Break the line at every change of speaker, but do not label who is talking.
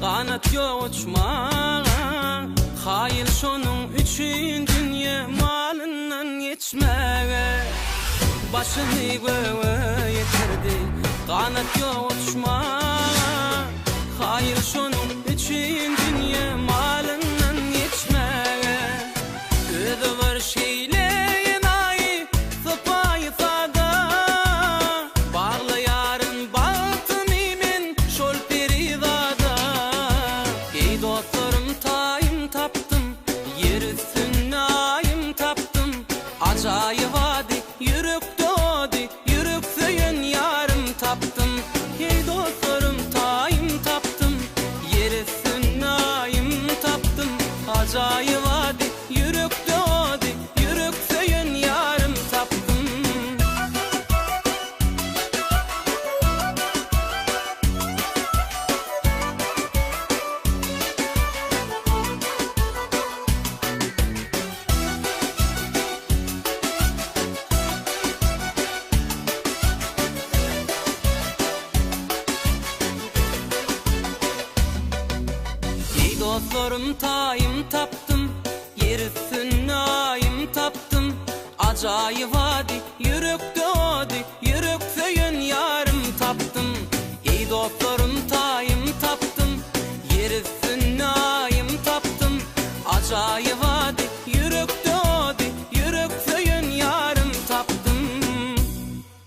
Kanat yok uçmağa, hayır şonun üçün dünya malından geçmeye. Başını göğe yetirdi, kanat yok uçmağa, hayır şonun üçün dünya malından geçmeye. Öde var şeyleyen ayı, sıpayı sada, bağlı yarın baktım imin şol peridada. Ey dostlarım tayım taptım, yer üstüne ayım taptım. Acayip hadi yürük doğdu, yürük söyün yarım taptım. Ey dostlarım tayım taptım, yer üstüne ayım taptım. Acayip hadi yürük doğdu, yürük söyün yarım taptım. Ey dostlarım tayım taptım, yer üstüne ayım taptım. Acayip hadi yürük doğdu, yürük söyün yarım taptım. Ey dostlarım tayım taptım, yer üstüne ayım taptım. Acayip